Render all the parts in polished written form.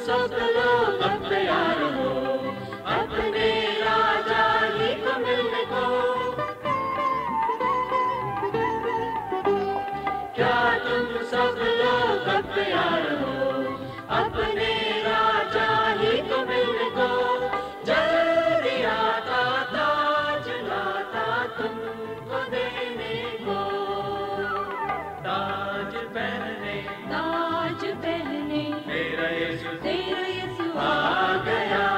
सब लोग अब तैयार हो अपने राजा ही को मिलने को। क्या तुम सब लोग अब तैयार हो अपने राजा ही को मिलने को। जल्दी आता ताज लाता तुमको देने को। ताज पहने तेरा यीशु आ गया।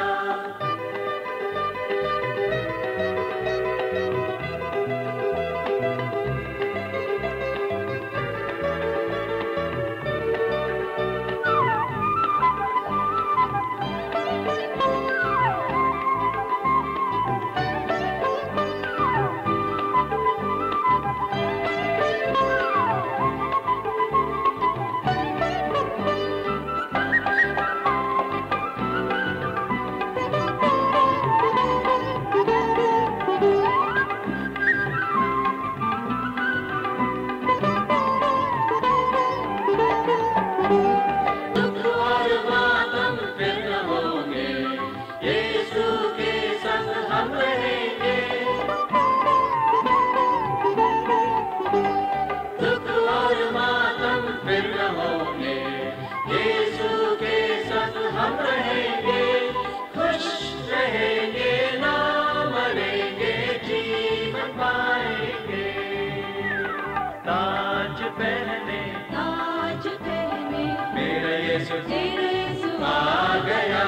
आ गया।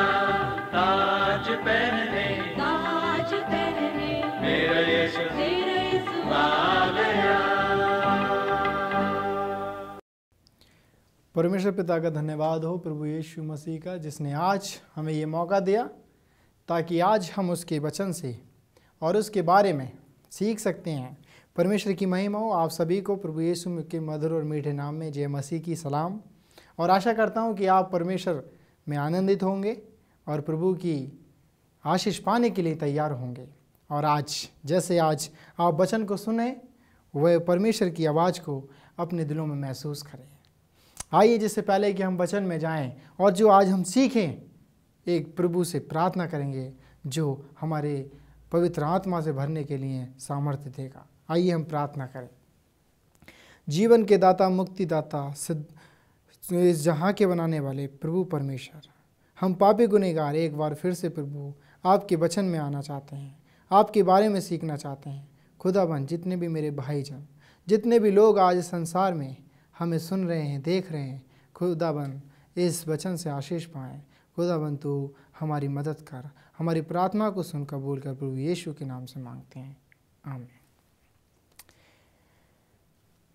ताज पहने मेरा यीशु आ गया। परमेश्वर पिता का धन्यवाद हो प्रभु यीशु मसीह का, जिसने आज हमें ये मौका दिया ताकि आज हम उसके वचन से और उसके बारे में सीख सकते हैं। परमेश्वर की महिमा हो। आप सभी को प्रभु यीशु के मधुर और मीठे नाम में जय मसीह की सलाम। और आशा करता हूँ कि आप परमेश्वर में आनंदित होंगे और प्रभु की आशीष पाने के लिए तैयार होंगे। और आज जैसे आज आप वचन को सुने, वह परमेश्वर की आवाज़ को अपने दिलों में महसूस करें। आइए जिससे पहले कि हम वचन में जाएं और जो आज हम सीखें, एक प्रभु से प्रार्थना करेंगे जो हमारे पवित्र आत्मा से भरने के लिए सामर्थ्य देगा। आइए हम प्रार्थना करें। जीवन के दाता, मुक्तिदाता, इस जहाँ के बनाने वाले प्रभु परमेश्वर, हम पापी गुनहगार एक बार फिर से प्रभु आपके वचन में आना चाहते हैं, आपके बारे में सीखना चाहते हैं। खुदाबंद, जितने भी मेरे भाईजन, जितने भी लोग आज संसार में हमें सुन रहे हैं, देख रहे हैं, खुदाबंद इस वचन से आशीष पाएँ। खुदाबंद तू हमारी मदद कर, हमारी प्रार्थना को सुन कबूल कर, प्रभु यीशु के नाम से मांगते हैं, आमीन।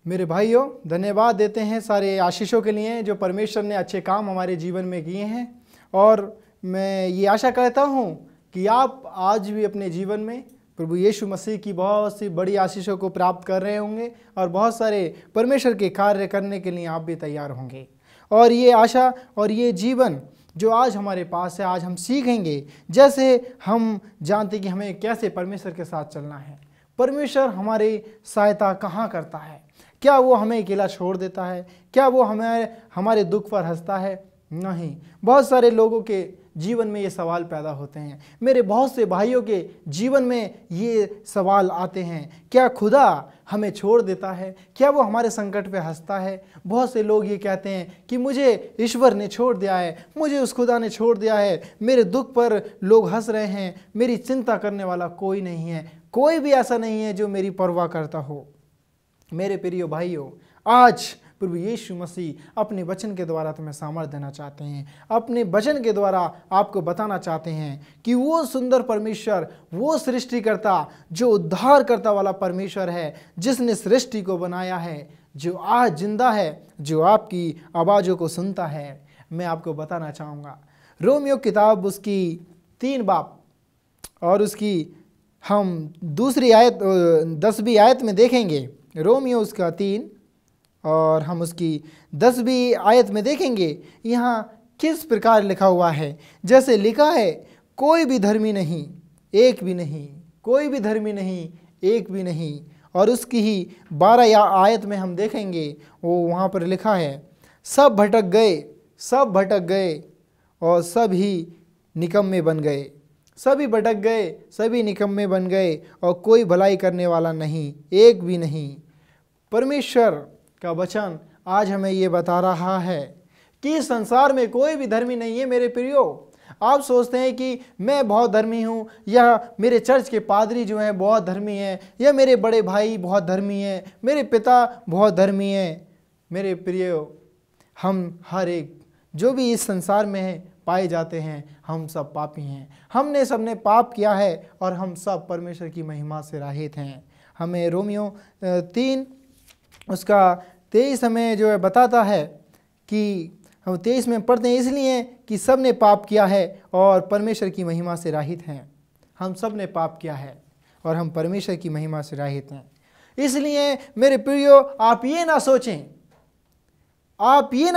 मेरे भाइयों, धन्यवाद देते हैं सारे आशीषों के लिए जो परमेश्वर ने अच्छे काम हमारे जीवन में किए हैं। और मैं ये आशा करता हूँ कि आप आज भी अपने जीवन में प्रभु यीशु मसीह की बहुत सी बड़ी आशीषों को प्राप्त कर रहे होंगे और बहुत सारे परमेश्वर के कार्य करने के लिए आप भी तैयार होंगे। और ये आशा और ये जीवन जो आज हमारे पास है, आज हम सीखेंगे। जैसे हम जानते कि हमें कैसे परमेश्वर के साथ चलना है। परमेश्वर हमारी सहायता कहाँ करता है? क्या वो हमें अकेला छोड़ देता है? क्या वो हमारे दुख पर हंसता है? नहीं। बहुत सारे लोगों के जीवन में ये सवाल पैदा होते हैं। मेरे बहुत से भाइयों के जीवन में ये सवाल आते हैं, क्या खुदा हमें छोड़ देता है? क्या वो हमारे संकट पे हंसता है? बहुत से लोग ये कहते हैं कि मुझे ईश्वर ने छोड़ दिया है, मुझे उस खुदा ने छोड़ दिया है, मेरे दुख पर लोग हंस रहे हैं, मेरी चिंता करने वाला कोई नहीं है, कोई भी ऐसा नहीं है जो मेरी परवाह करता हो। मेरे प्रिय भाइयों, आज प्रभु यीशु मसीह अपने वचन के द्वारा तुम्हें सामर्थ्य देना चाहते हैं। अपने वचन के द्वारा आपको बताना चाहते हैं कि वो सुंदर परमेश्वर, वो सृष्टिकर्ता, जो उद्धार करता वाला परमेश्वर है, जिसने सृष्टि को बनाया है, जो आज जिंदा है, जो आपकी आवाज़ों को सुनता है। मैं आपको बताना चाहूँगा, रोमियो किताब उसकी 3 बाब और उसकी हम दूसरी आयत 10वीं आयत में देखेंगे। रोमियो उसका 3 और हम उसकी 10वीं आयत में देखेंगे यहाँ किस प्रकार लिखा हुआ है। जैसे लिखा है, कोई भी धर्मी नहीं, एक भी नहीं, कोई भी धर्मी नहीं, एक भी नहीं। और उसकी ही 12 आयत में हम देखेंगे, वो वहाँ पर लिखा है, सब भटक गए, सब भटक गए, और सभी निकम्मे बन गए। सभी भटक गए, सभी निकम्मे बन गए और कोई भलाई करने वाला नहीं, एक भी नहीं। परमेश्वर का वचन आज हमें ये बता रहा है कि इस संसार में कोई भी धर्मी नहीं है। मेरे प्रियो, आप सोचते हैं कि मैं बहुत धर्मी हूँ, या मेरे चर्च के पादरी जो हैं बहुत धर्मी हैं, या मेरे बड़े भाई बहुत धर्मी हैं, मेरे पिता बहुत धर्मी हैं। मेरे प्रियो, हम हर एक जो भी इस संसार में है पाए जाते हैं, हम सब पापी हैं। हमने सबने पाप किया है और हम सब परमेश्वर की महिमा से रहित हैं। हमें रोमियो 3 उसका 23 हमें जो है बताता है कि हम 23 में पढ़ते हैं, इसलिए कि सब ने पाप किया है और परमेश्वर की महिमा से रहित हैं। हम सब ने पाप किया है और हम परमेश्वर की महिमा से रहित हैं। इसलिए मेरे प्रियो, आप ये ना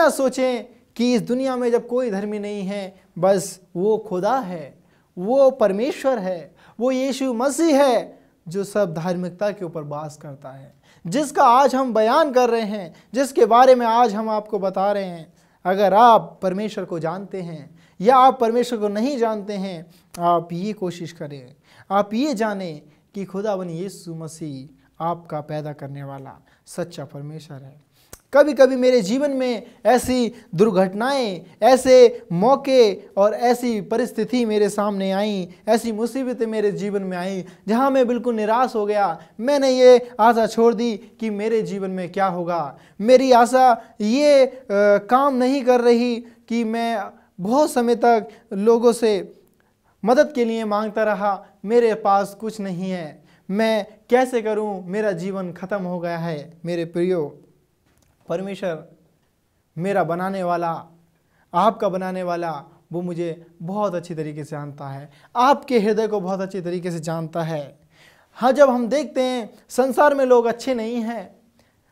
सोचें कि इस दुनिया में जब कोई धर्मी नहीं है, बस वो खुदा है, वो परमेश्वर है, वो यीशु मसीह है जो सब धार्मिकता के ऊपर वास करता है, जिसका आज हम बयान कर रहे हैं, जिसके बारे में आज हम आपको बता रहे हैं। अगर आप परमेश्वर को जानते हैं या आप परमेश्वर को नहीं जानते हैं, आप ये कोशिश करें, आप ये जानें कि खुदावन यीशु मसीह आपका पैदा करने वाला सच्चा परमेश्वर है। कभी कभी मेरे जीवन में ऐसी दुर्घटनाएं, ऐसे मौके और ऐसी परिस्थिति मेरे सामने आई, ऐसी मुसीबतें मेरे जीवन में आई जहां मैं बिल्कुल निराश हो गया। मैंने ये आशा छोड़ दी कि मेरे जीवन में क्या होगा। मेरी आशा ये काम नहीं कर रही कि मैं बहुत समय तक लोगों से मदद के लिए मांगता रहा, मेरे पास कुछ नहीं है, मैं कैसे करूं, मेरा जीवन खत्म हो गया है। मेरे प्रियो, परमेश्वर मेरा बनाने वाला, आपका बनाने वाला, वो मुझे बहुत अच्छी तरीके से जानता है, आपके हृदय को बहुत अच्छी तरीके से जानता है। हाँ, जब हम देखते हैं संसार में लोग अच्छे नहीं हैं,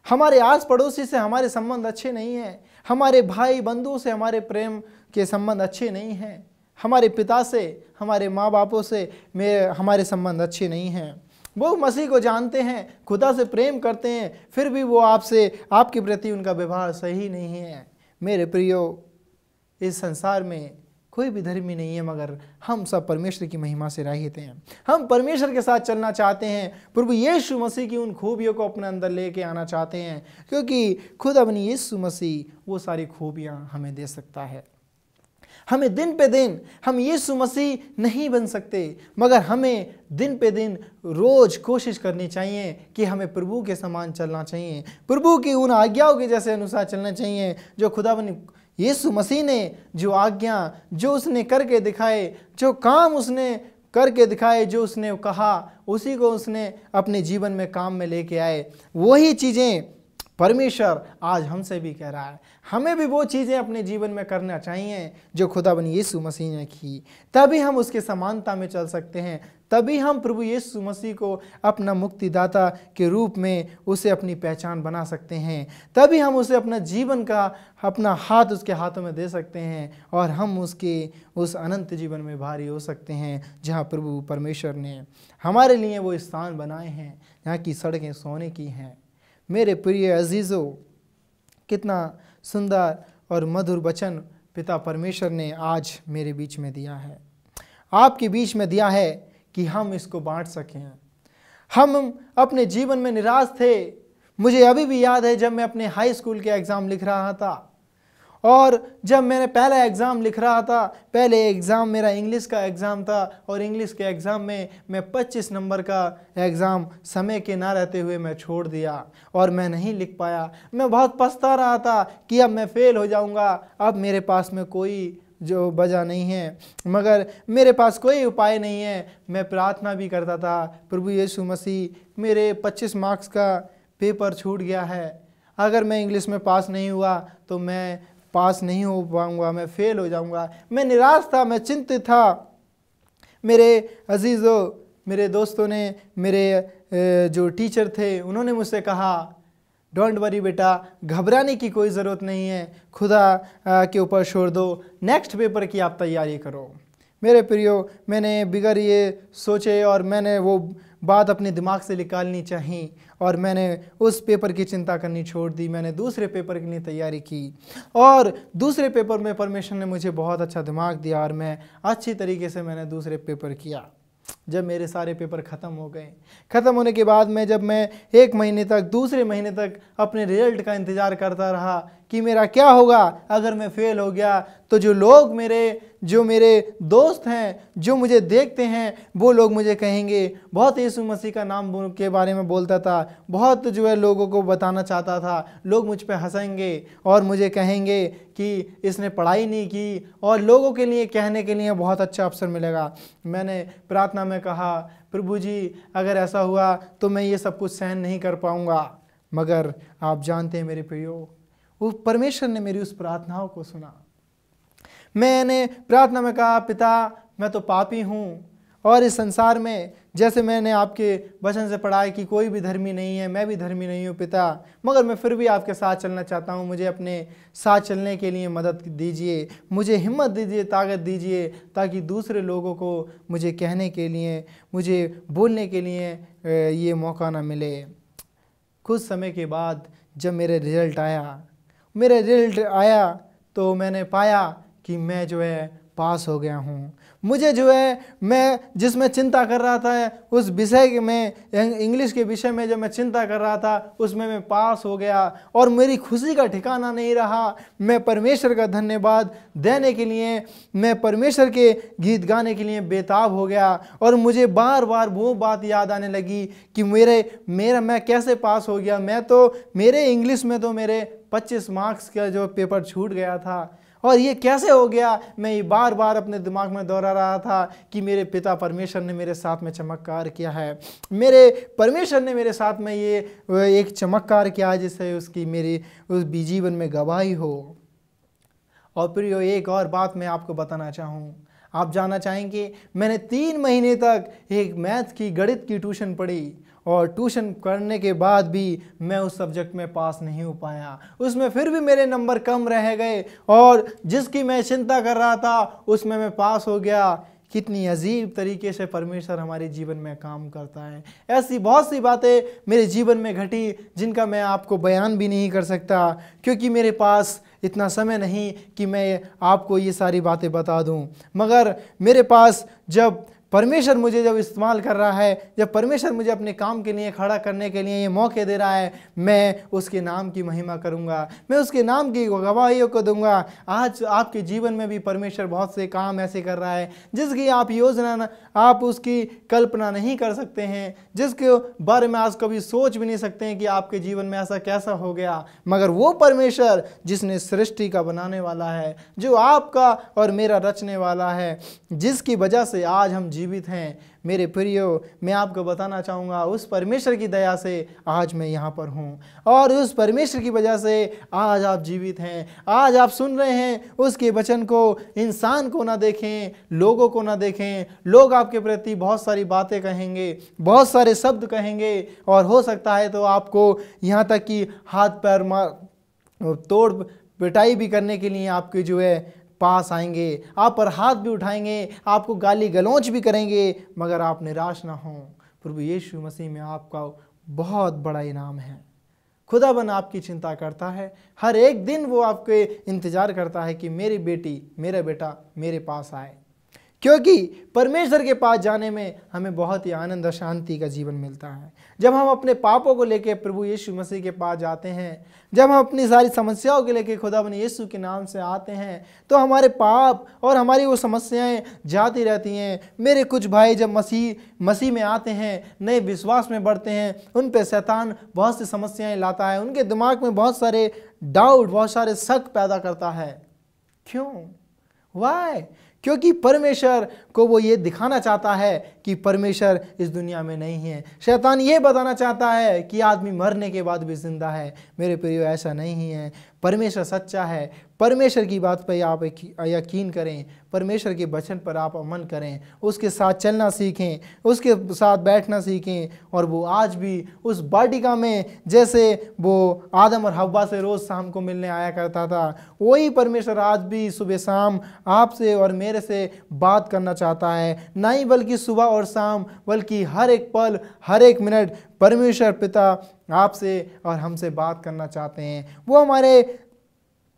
हमारे आस पड़ोसी से हमारे संबंध अच्छे नहीं हैं, हमारे भाई बंधुओं से हमारे प्रेम के संबंध अच्छे नहीं हैं, हमारे पिता से, हमारे माँ बापों से हमारे संबंध अच्छे नहीं हैं। वो मसीह को जानते हैं, खुदा से प्रेम करते हैं, फिर भी वो आपके प्रति उनका व्यवहार सही नहीं है। मेरे प्रियो, इस संसार में कोई भी धर्मी नहीं है, मगर हम सब परमेश्वर की महिमा से रहित हैं। हम परमेश्वर के साथ चलना चाहते हैं, प्रभु यीशु मसीह की उन खूबियों को अपने अंदर लेके आना चाहते हैं, क्योंकि खुद अपनी यीशु मसीह वो सारी खूबियाँ हमें दे सकता है। हमें दिन पे दिन हम यीशु मसीह नहीं बन सकते, मगर हमें दिन पे दिन रोज कोशिश करनी चाहिए कि हमें प्रभु के समान चलना चाहिए, प्रभु की उन आज्ञाओं के जैसे अनुसार चलना चाहिए जो खुदावन यीशु मसीह ने जो आज्ञा, जो उसने करके दिखाए, जो काम उसने करके दिखाए, जो उसने कहा, उसी को उसने अपने जीवन में काम में लेके आए। वही चीज़ें परमेश्वर आज हमसे भी कह रहा है। हमें भी वो चीज़ें अपने जीवन में करना चाहिए जो खुदावन यीशु मसीह ने की, तभी हम उसके समानता में चल सकते हैं, तभी हम प्रभु यीशु मसीह को अपना मुक्तिदाता के रूप में उसे अपनी पहचान बना सकते हैं, तभी हम उसे अपना जीवन का अपना हाथ उसके हाथों में दे सकते हैं और हम उसके उस अनंत जीवन में भारी हो सकते हैं जहाँ प्रभु परमेश्वर ने हमारे लिए वो स्थान बनाए हैं जहाँ की सड़कें सोने की हैं। मेरे प्रिय अजीज़ों, कितना सुंदर और मधुर वचन पिता परमेश्वर ने आज मेरे बीच में दिया है, आपके बीच में दिया है कि हम इसको बांट सकें। हम अपने जीवन में निराश थे। मुझे अभी भी याद है जब मैं अपने हाई स्कूल के एग्ज़ाम लिख रहा था, और जब मैंने पहला एग्ज़ाम लिख रहा था, पहले एग्ज़ाम मेरा इंग्लिश का एग्ज़ाम था, और इंग्लिश के एग्ज़ाम में मैं 25 नंबर का एग्ज़ाम समय के ना रहते हुए मैं छोड़ दिया और मैं नहीं लिख पाया। मैं बहुत पछता रहा था कि अब मैं फ़ेल हो जाऊंगा, अब मेरे पास में कोई जो वजह नहीं है, मगर मेरे पास कोई उपाय नहीं है। मैं प्रार्थना भी करता था, प्रभु यीशु मसीह मेरे 25 मार्क्स का पेपर छूट गया है, अगर मैं इंग्लिश में पास नहीं हुआ तो मैं पास नहीं हो पाऊंगा, मैं फ़ेल हो जाऊंगा। मैं निराश था, मैं चिंतित था। मेरे अजीज़ों, मेरे दोस्तों ने, मेरे जो टीचर थे, उन्होंने मुझसे कहा, डोंट वरी बेटा, घबराने की कोई ज़रूरत नहीं है, खुदा के ऊपर छोड़ दो, नेक्स्ट पेपर की आप तैयारी करो। मेरे प्रियो, मैंने बिगर ये सोचे और मैंने वो बात अपने दिमाग से निकालनी चाहिए और मैंने उस पेपर की चिंता करनी छोड़ दी। मैंने दूसरे पेपर के लिए तैयारी की और दूसरे पेपर में परमेश्वर ने मुझे बहुत अच्छा दिमाग दिया और मैं अच्छी तरीके से मैंने दूसरे पेपर किया। जब मेरे सारे पेपर ख़त्म हो गए, ख़त्म होने के बाद जब मैं एक महीने तक, दूसरे महीने तक अपने रिजल्ट का इंतज़ार करता रहा कि मेरा क्या होगा। अगर मैं फेल हो गया तो जो मेरे दोस्त हैं, जो मुझे देखते हैं, वो लोग मुझे कहेंगे, बहुत यीशु मसीह का नाम के बारे में बोलता था, बहुत लोगों को बताना चाहता था, लोग मुझ पे हंसेंगे और मुझे कहेंगे कि इसने पढ़ाई नहीं की, और लोगों के लिए कहने के लिए बहुत अच्छा अवसर मिलेगा। मैंने प्रार्थना में कहा, प्रभु जी अगर ऐसा हुआ तो मैं ये सब कुछ सहन नहीं कर पाऊँगा। मगर आप जानते हैं मेरे प्रियो, वो परमेश्वर ने मेरी उस प्रार्थनाओं को सुना। मैंने प्रार्थना में कहा, पिता मैं तो पापी हूँ और इस संसार में, जैसे मैंने आपके वचन से पढ़ा है कि कोई भी धर्मी नहीं है, मैं भी धर्मी नहीं हूँ पिता, मगर मैं फिर भी आपके साथ चलना चाहता हूँ। मुझे अपने साथ चलने के लिए मदद दीजिए, मुझे हिम्मत दीजिए, ताकत दीजिए, ताकि दूसरे लोगों को मुझे कहने के लिए, मुझे बोलने के लिए ये मौका ना मिले। कुछ समय के बाद जब मेरा रिजल्ट आया तो मैंने पाया कि मैं पास हो गया हूँ। मुझे मैं जिसमें चिंता कर रहा था, उस विषय में, इंग्लिश के विषय में जब मैं चिंता कर रहा था, उसमें मैं पास हो गया और मेरी खुशी का ठिकाना नहीं रहा। मैं परमेश्वर का धन्यवाद देने के लिए, मैं परमेश्वर के गीत गाने के लिए बेताब हो गया और मुझे बार बार वो बात याद आने लगी कि मैं कैसे पास हो गया। मेरे इंग्लिश में तो मेरे 25 मार्क्स का जो पेपर छूट गया था, और ये कैसे हो गया। मैं ये बार बार अपने दिमाग में दोहरा रहा था कि मेरे पिता परमेश्वर ने मेरे साथ में चमत्कार किया है, मेरे परमेश्वर ने मेरे साथ में ये एक चमत्कार किया जिससे उसकी मेरी उस जीवन में गवाही हो। और प्रियो, एक और बात मैं आपको बताना चाहूँ। आप जानना चाहेंगे, मैंने 3 महीने तक एक मैथ की, गणित की ट्यूशन पढ़ी और ट्यूशन करने के बाद भी मैं उस सब्जेक्ट में पास नहीं हो पाया। उसमें फिर भी मेरे नंबर कम रह गए और जिसकी मैं चिंता कर रहा था उसमें मैं पास हो गया। कितनी अजीब तरीके से परमेश्वर हमारे जीवन में काम करता है। ऐसी बहुत सी बातें मेरे जीवन में घटी जिनका मैं आपको बयान भी नहीं कर सकता, क्योंकि मेरे पास इतना समय नहीं कि मैं आपको ये सारी बातें बता दूं। मगर मेरे पास जब परमेश्वर मुझे इस्तेमाल कर रहा है, जब परमेश्वर मुझे अपने काम के लिए खड़ा करने के लिए ये मौके दे रहा है, मैं उसके नाम की महिमा करूंगा, मैं उसके नाम की गवाहियों को दूंगा। आज आपके जीवन में भी परमेश्वर बहुत से काम ऐसे कर रहा है जिसकी आप उसकी कल्पना नहीं कर सकते हैं, जिसके बारे में आज कभी सोच भी नहीं सकते हैं कि आपके जीवन में ऐसा कैसा हो गया। मगर वो परमेश्वर जिसने सृष्टि का बनाने वाला है, जो आपका और मेरा रचने वाला है, जिसकी वजह से आज हम जीवित हैं, मेरे प्रियो, मैं आपको बताना चाहूँगा, उस परमेश्वर की दया से आज मैं यहाँ पर हूँ और उस परमेश्वर की वजह से आज आप जीवित हैं। आज आप सुन रहे हैं उसके वचन को। इंसान को ना देखें, लोगों को ना देखें। लोग आपके प्रति बहुत सारी बातें कहेंगे, बहुत सारे शब्द कहेंगे और हो सकता है तो आपको यहाँ तक कि हाथ पैर तोड़ पिटाई भी करने के लिए आपके पास आएंगे, आप पर हाथ भी उठाएंगे, आपको गाली गलौच भी करेंगे, मगर आप निराश ना हों। प्रभु यीशु मसीह में आपका बहुत बड़ा इनाम है। खुदाबंद आपकी चिंता करता है, हर एक दिन वो आपके इंतज़ार करता है कि मेरी बेटी, मेरा बेटा मेरे पास आए, क्योंकि परमेश्वर के पास जाने में हमें बहुत ही आनंद और शांति का जीवन मिलता है। जब हम अपने पापों को लेकर प्रभु यीशु मसीह के पास जाते हैं, जब हम अपनी सारी समस्याओं के लेकर खुदाबंद यीशु के नाम से आते हैं, तो हमारे पाप और हमारी वो समस्याएं जाती रहती हैं। मेरे कुछ भाई जब मसीह में आते हैं, नए विश्वास में बढ़ते हैं, उन पे शैतान बहुत सी समस्याएं लाता है, उनके दिमाग में बहुत सारे डाउट, बहुत सारे शक पैदा करता है। क्यों? वाई? क्योंकि परमेश्वर को वो ये दिखाना चाहता है कि परमेश्वर इस दुनिया में नहीं है। शैतान ये बताना चाहता है कि आदमी मरने के बाद भी जिंदा है। मेरे प्रियो, ऐसा नहीं है। परमेश्वर सच्चा है। परमेश्वर की बात पर आप यकीन करें, परमेश्वर के वचन पर आप अमल करें, उसके साथ चलना सीखें, उसके साथ बैठना सीखें। और वो आज भी उस वाटिका में, जैसे वो आदम और हव्वा से रोज़ शाम को मिलने आया करता था, वही परमेश्वर आज भी सुबह शाम आपसे और मेरे से बात करना चाहता है। नहीं बल्कि सुबह और शाम, बल्कि हर एक पल, हर एक मिनट परमेश्वर पिता आपसे और हमसे बात करना चाहते हैं। वो हमारे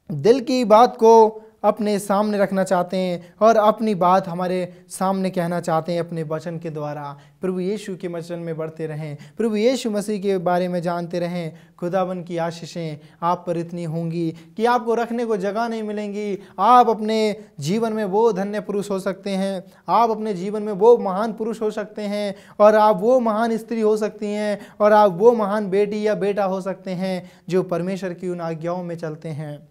दिल की बात को अपने सामने रखना चाहते हैं और अपनी बात हमारे सामने कहना चाहते हैं अपने वचन के द्वारा। प्रभु यीशु के वचन में बढ़ते रहें, प्रभु यीशु मसीह के बारे में जानते रहें। खुदावन की आशीषें आप पर इतनी होंगी कि आपको रखने को जगह नहीं मिलेंगी। आप अपने जीवन में वो धन्य पुरुष हो सकते हैं, आप अपने जीवन में वो महान पुरुष हो सकते हैं, और आप वो महान स्त्री हो सकती हैं, और आप वो महान बेटी या बेटा हो सकते हैं जो परमेश्वर की उन आज्ञाओं में चलते हैं।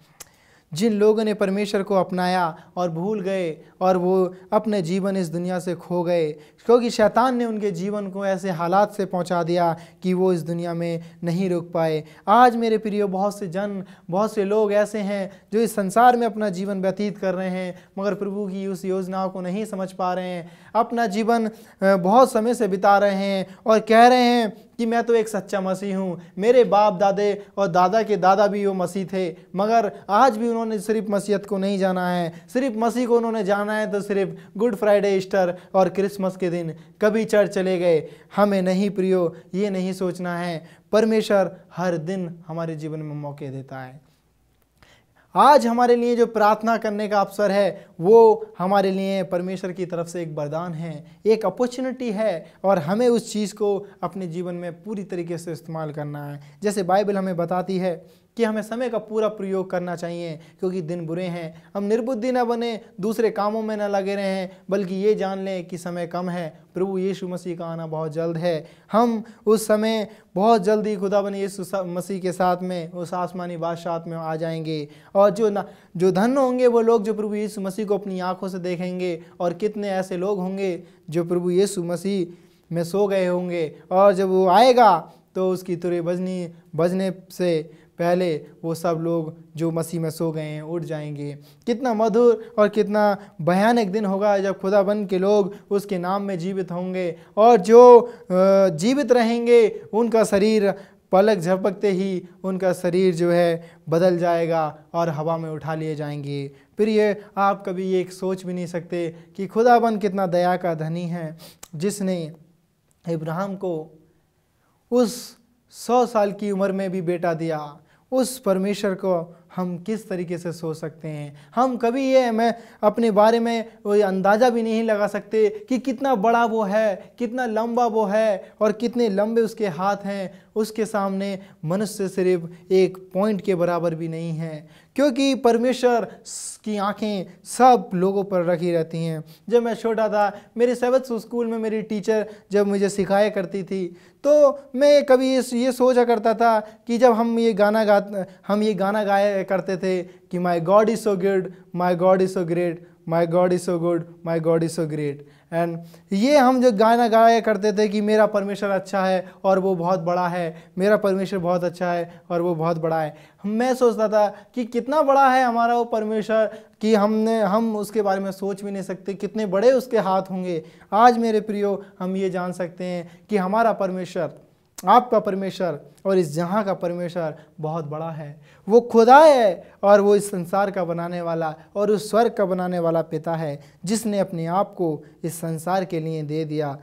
जिन लोगों ने परमेश्वर को अपनाया और भूल गए और वो अपने जीवन इस दुनिया से खो गए, क्योंकि शैतान ने उनके जीवन को ऐसे हालात से पहुंचा दिया कि वो इस दुनिया में नहीं रुक पाए। आज मेरे प्रियो, बहुत से लोग ऐसे हैं जो इस संसार में अपना जीवन व्यतीत कर रहे हैं, मगर प्रभु की उस योजनाओं को नहीं समझ पा रहे हैं। अपना जीवन बहुत समय से बिता रहे हैं और कह रहे हैं कि मैं तो एक सच्चा मसीह हूँ, मेरे बाप दादे और दादा के दादा भी वो मसीह थे, मगर आज भी उन्होंने सिर्फ मसीहत को नहीं जाना है। सिर्फ मसीह को उन्होंने जाना है तो सिर्फ गुड फ्राइडे, ईस्टर और क्रिसमस के दिन कभी चर्च चले गए। हमें नहीं प्रियो, ये नहीं सोचना है। परमेश्वर हर दिन हमारे जीवन में मौके देता है। आज हमारे लिए जो प्रार्थना करने का अवसर है वो हमारे लिए परमेश्वर की तरफ से एक वरदान है, एक अपॉर्चुनिटी है, और हमें उस चीज़ को अपने जीवन में पूरी तरीके से इस्तेमाल करना है। जैसे बाइबल हमें बताती है कि हमें समय का पूरा प्रयोग करना चाहिए, क्योंकि दिन बुरे हैं। हम निर्बुद्धि न बने, दूसरे कामों में न लगे रहें, बल्कि ये जान लें कि समय कम है। प्रभु यीशु मसीह का आना बहुत जल्द है। हम उस समय बहुत जल्दी खुदाबंद यीशु मसीह के साथ में उस आसमानी बादशाह में आ जाएंगे। और जो धन्य होंगे वो लोग जो प्रभु यीशु मसीह को अपनी आंखों से देखेंगे। और कितने ऐसे लोग होंगे जो प्रभु यीशु मसीह में सो गए होंगे, और जब वो आएगा तो उसकी तुरही बजने से पहले वो सब लोग जो मसीह में सो गए हैं उठ जाएंगे। कितना मधुर और कितना भयानक दिन होगा जब खुदाबंद के लोग उसके नाम में जीवित होंगे, और जो जीवित रहेंगे उनका शरीर पलक झपकते ही उनका शरीर जो है बदल जाएगा और हवा में उठा लिए जाएंगे। प्रिय, आप कभी ये सोच भी नहीं सकते कि खुदाबंद कितना दया का धनी है, जिसने इब्राहिम को उस 100 साल की उम्र में भी बेटा दिया। उस परमेश्वर को हम किस तरीके से सोच सकते हैं? हम कभी ये मैं अपने बारे में कोई अंदाज़ा भी नहीं लगा सकते कि कितना बड़ा वो है, कितना लंबा वो है, और कितने लंबे उसके हाथ हैं। उसके सामने मनुष्य सिर्फ एक पॉइंट के बराबर भी नहीं है, क्योंकि परमेश्वर की आंखें सब लोगों पर रखी रहती हैं। जब मैं छोटा था, मेरे सेवंथ स्कूल में मेरी टीचर जब मुझे सिखाया करती थी, तो मैं कभी ये सोचा करता था कि जब हम ये गाना गाया करते थे कि my God is so good, my God is so great, my God is so good, my God is so great. And ये हम जो गाना गाया करते थे कि मेरा परमेश्वर अच्छा है और वो बहुत बड़ा है, मेरा परमेश्वर बहुत अच्छा है और वो बहुत बड़ा है। मैं सोचता था कि कितना बड़ा है हमारा वो परमेश्वर कि हम उसके बारे में सोच भी नहीं सकते, कितने बड़े उसके हाथ होंगे। आज मेरे प्रियो, हम ये जान सकते हैं कि हमारा परमेश्वर, आपका परमेश्वर और इस जहाँ का परमेश्वर बहुत बड़ा है। वो खुदा है और वो इस संसार का बनाने वाला और उस स्वर्ग का बनाने वाला पिता है, जिसने अपने आप को इस संसार के लिए दे दिया।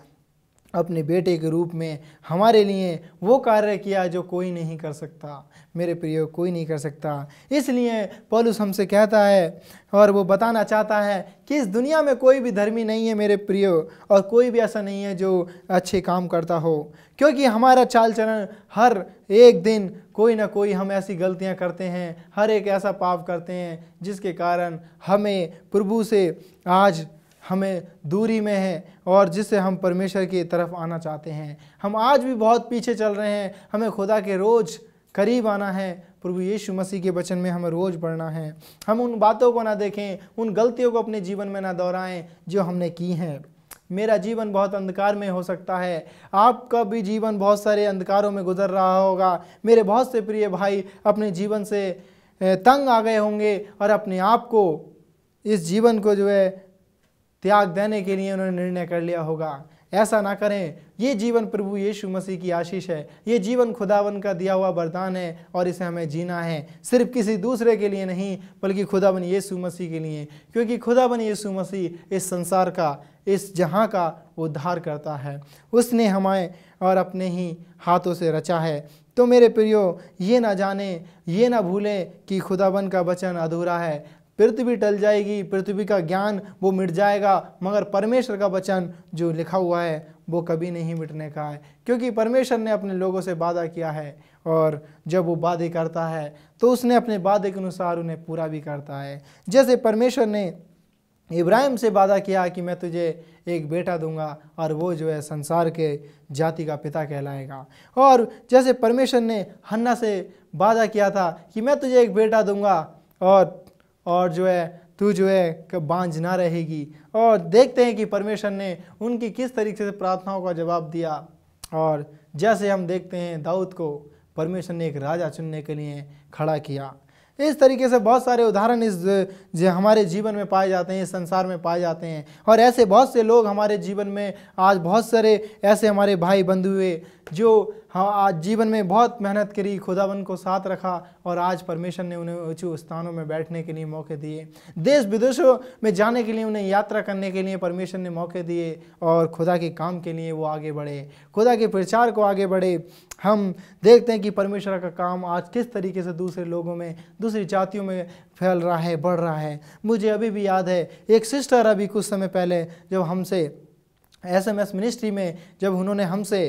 अपने बेटे के रूप में हमारे लिए वो कार्य किया जो कोई नहीं कर सकता। मेरे प्रियो, कोई नहीं कर सकता। इसलिए पौलुस हमसे कहता है और वो बताना चाहता है कि इस दुनिया में कोई भी धर्मी नहीं है मेरे प्रियो, और कोई भी ऐसा नहीं है जो अच्छे काम करता हो, क्योंकि हमारा चाल चलन हर एक दिन कोई ना कोई हम ऐसी गलतियां करते हैं, हर एक ऐसा पाप करते हैं जिसके कारण हमें प्रभु से आज हमें दूरी में है और जिससे हम परमेश्वर की तरफ आना चाहते हैं। हम आज भी बहुत पीछे चल रहे हैं। हमें खुदा के रोज़ करीब आना है। प्रभु यीशु मसीह के वचन में हमें रोज़ पढ़ना है। हम उन बातों को ना देखें, उन गलतियों को अपने जीवन में ना दोहराएं जो हमने की हैं। मेरा जीवन बहुत अंधकार में हो सकता है, आपका भी जीवन बहुत सारे अंधकारों में गुजर रहा होगा। मेरे बहुत से प्रिय भाई अपने जीवन से तंग आ गए होंगे और अपने आप को, इस जीवन को जो है त्याग देने के लिए उन्होंने निर्णय कर लिया होगा। ऐसा ना करें। ये जीवन प्रभु यीशु मसीह की आशीष है, ये जीवन खुदावन का दिया हुआ वरदान है और इसे हमें जीना है, सिर्फ किसी दूसरे के लिए नहीं बल्कि खुदावन यीशु मसीह के लिए, क्योंकि खुदावन यीशु मसीह इस संसार का, इस जहां का उद्धार करता है। उसने हमें और अपने ही हाथों से रचा है। तो मेरे प्रियो, ये ना जाने, ये ना भूलें कि खुदावन का वचन अधूरा है। पृथ्वी टल जाएगी, पृथ्वी का ज्ञान वो मिट जाएगा, मगर परमेश्वर का वचन जो लिखा हुआ है वो कभी नहीं मिटने का है, क्योंकि परमेश्वर ने अपने लोगों से वादा किया है और जब वो वादे करता है तो उसने अपने वादे के अनुसार उन्हें पूरा भी करता है। जैसे परमेश्वर ने इब्राहिम से वादा किया कि मैं तुझे एक बेटा दूंगा और वो जो है संसार के जाति का पिता कहलाएगा, और जैसे परमेश्वर ने हन्ना से वादा किया था कि मैं तुझे एक बेटा दूंगा और जो है तू जो है बांझ ना रहेगी, और देखते हैं कि परमेश्वर ने उनकी किस तरीके से प्रार्थनाओं का जवाब दिया। और जैसे हम देखते हैं दाऊद को परमेश्वर ने एक राजा चुनने के लिए खड़ा किया। इस तरीके से बहुत सारे उदाहरण जो हमारे जीवन में पाए जाते हैं, इस संसार में पाए जाते हैं, और ऐसे बहुत से लोग हमारे जीवन में आज, बहुत सारे ऐसे हमारे भाई बंधु हुए जो आज जीवन में बहुत मेहनत करी, खुदावन को साथ रखा और आज परमेश्वर ने उन्हें ऊंचे स्थानों में बैठने के लिए मौके दिए, देश विदेशों में जाने के लिए उन्हें यात्रा करने के लिए परमेश्वर ने मौके दिए, और खुदा के काम के लिए वो आगे बढ़े, खुदा के प्रचार को आगे बढ़े। हम देखते हैं कि परमेश्वर का काम आज किस तरीके से दूसरे लोगों में, दूसरी जातियों में फैल रहा है, बढ़ रहा है। मुझे अभी भी याद है एक सिस्टर अभी कुछ समय पहले जब हमसे SMS मिनिस्ट्री में जब उन्होंने हमसे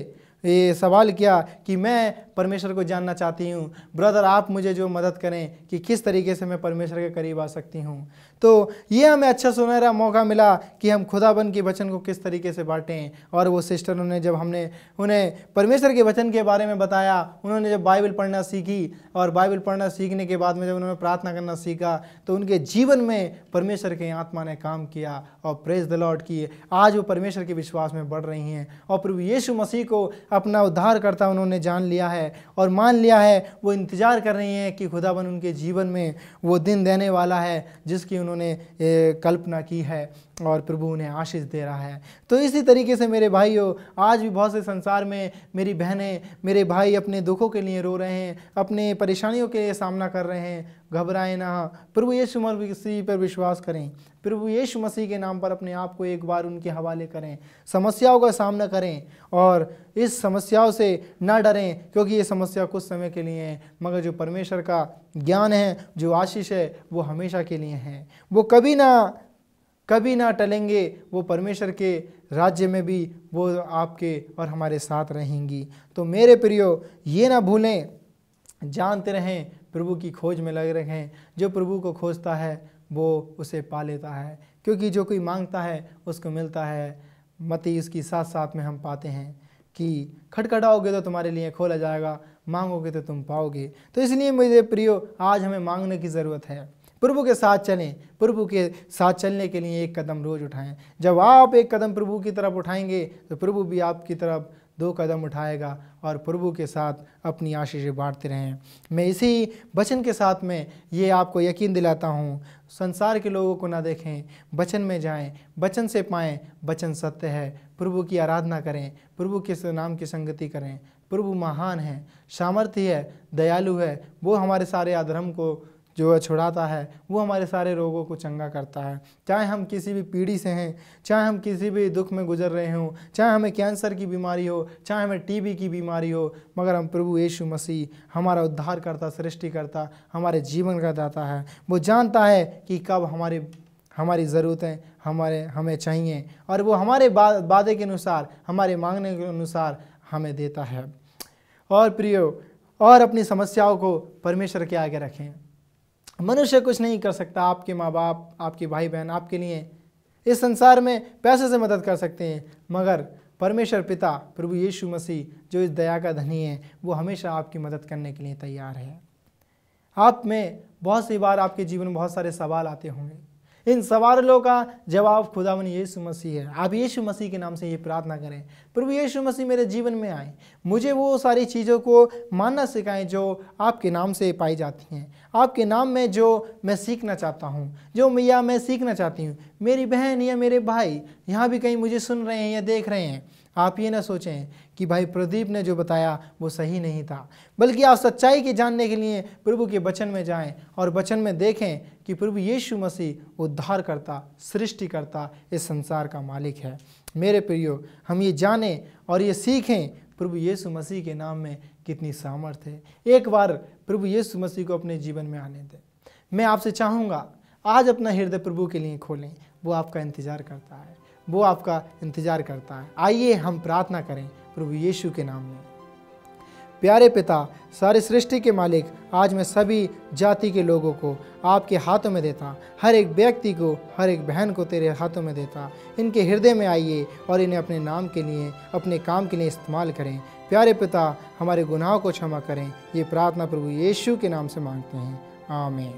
ये सवाल किया कि मैं परमेश्वर को जानना चाहती हूँ, ब्रदर आप मुझे जो मदद करें कि किस तरीके से मैं परमेश्वर के करीब आ सकती हूँ। तो ये हमें अच्छा सुनहरा मौका मिला कि हम खुदाबंद के वचन को किस तरीके से बांटें। और वो सिस्टरों ने जब हमने उन्हें परमेश्वर के वचन के बारे में बताया, उन्होंने जब बाइबल पढ़ना सीखी और बाइबल पढ़ना सीखने के बाद में जब उन्होंने प्रार्थना करना सीखा तो उनके जीवन में परमेश्वर के आत्मा ने काम किया और प्रेज द लॉर्ड किए। आज वो परमेश्वर के विश्वास में बढ़ रही हैं और प्रभु यीशु मसीह को अपना उद्धार करता उन्होंने जान लिया है और मान लिया है। वो इंतजार कर रही हैं कि खुदाबंद उनके जीवन में वो दिन देने वाला है जिसकी उन्होंने कल्पना की है और प्रभु उन्हें आशीष दे रहा है। तो इसी तरीके से मेरे भाइयों, आज भी बहुत से संसार में मेरी बहनें, मेरे भाई अपने दुखों के लिए रो रहे हैं, अपने परेशानियों के लिए सामना कर रहे हैं। घबराएं ना, प्रभु यीशु मसीह पर विश्वास करें, प्रभु यीशु मसीह के नाम पर अपने आप को एक बार उनके हवाले करें, समस्याओं का सामना करें और इस समस्याओं से ना डरें, क्योंकि ये समस्या कुछ समय के लिए है, मगर जो परमेश्वर का ज्ञान है, जो आशीष है, वो हमेशा के लिए है। वो कभी ना टलेंगे। वो परमेश्वर के राज्य में भी वो आपके और हमारे साथ रहेंगी। तो मेरे प्रियो, ये ना भूलें, जानते रहें, प्रभु की खोज में लगे रहें। जो प्रभु को खोजता है वो उसे पा लेता है, क्योंकि जो कोई मांगता है उसको मिलता है। मत्ती इसकी 7:7 में हम पाते हैं कि खटखटाओगे तो तुम्हारे लिए खोला जाएगा, मांगोगे तो तुम पाओगे। तो इसलिए मेरे प्रियो, आज हमें मांगने की ज़रूरत है। प्रभु के साथ चलें, प्रभु के साथ चलने के लिए एक कदम रोज उठाएं। जब आप एक कदम प्रभु की तरफ उठाएंगे तो प्रभु भी आपकी तरफ 2 कदम उठाएगा और प्रभु के साथ अपनी आशीष बांटते रहें। मैं इसी वचन के साथ में ये आपको यकीन दिलाता हूँ, संसार के लोगों को ना देखें, वचन में जाएं, वचन से पाएं। वचन सत्य है। प्रभु की आराधना करें, प्रभु के नाम की संगति करें। प्रभु महान है, सामर्थ्य है, दयालु है। वो हमारे सारे अधर्म को जो छुड़ाता है, वो हमारे सारे रोगों को चंगा करता है। चाहे हम किसी भी पीढ़ी से हैं, चाहे हम किसी भी दुख में गुजर रहे हों, चाहे हमें कैंसर की बीमारी हो, चाहे हमें टीबी की बीमारी हो, मगर हम प्रभु यीशु मसीह हमारा उद्धार करता, सृष्टि करता, हमारे जीवन का दाता है। वो जानता है कि कब हमारी ज़रूरतें हमें चाहिए और वो हमारे वादे के अनुसार, हमारे मांगने के अनुसार हमें देता है। और प्रियो, और अपनी समस्याओं को परमेश्वर के आगे रखें। मनुष्य कुछ नहीं कर सकता। आपके माँ बाप, आपके भाई बहन आपके लिए इस संसार में पैसे से मदद कर सकते हैं, मगर परमेश्वर पिता प्रभु यीशु मसीह जो इस दया का धनी है, वो हमेशा आपकी मदद करने के लिए तैयार है। आप में बहुत सी बार आपके जीवन में बहुत सारे सवाल आते होंगे इन सवालों का जवाब खुदावन यीशु मसीह है। आप यीशु मसीह के नाम से ये प्रार्थना करें, प्रभु यीशु मसीह मेरे जीवन में आए, मुझे वो सारी चीज़ों को मानना सिखाएं जो आपके नाम से पाई जाती हैं, आपके नाम में जो मैं सीखना चाहता हूँ, जो मैं सीखना चाहती हूँ। मेरी बहन या मेरे भाई यहाँ भी कहीं मुझे सुन रहे हैं या देख रहे हैं, आप ये ना सोचें कि भाई प्रदीप ने जो बताया वो सही नहीं था, बल्कि आप सच्चाई के जानने के लिए प्रभु के वचन में जाएं और वचन में देखें कि प्रभु यीशु मसीह उद्धारकर्ता, सृष्टिकर्ता, इस संसार का मालिक है। मेरे प्रियो, हम ये जानें और ये सीखें प्रभु यीशु मसीह के नाम में कितनी सामर्थ्य है। एक बार प्रभु यीशु मसीह को अपने जीवन में आने दें। मैं आपसे चाहूँगा आज अपना हृदय प्रभु के लिए खोलें, वो आपका इंतज़ार करता है, वो आपका इंतज़ार करता है। आइए हम प्रार्थना करें प्रभु यीशु के नाम में। प्यारे पिता, सारे सृष्टि के मालिक, आज मैं सभी जाति के लोगों को आपके हाथों में देता, हर एक व्यक्ति को, हर एक बहन को तेरे हाथों में देता। इनके हृदय में आइए और इन्हें अपने नाम के लिए, अपने काम के लिए इस्तेमाल करें। प्यारे पिता, हमारे गुनाहों को क्षमा करें। ये प्रार्थना प्रभु यीशु के नाम से मांगते हैं, आमीन।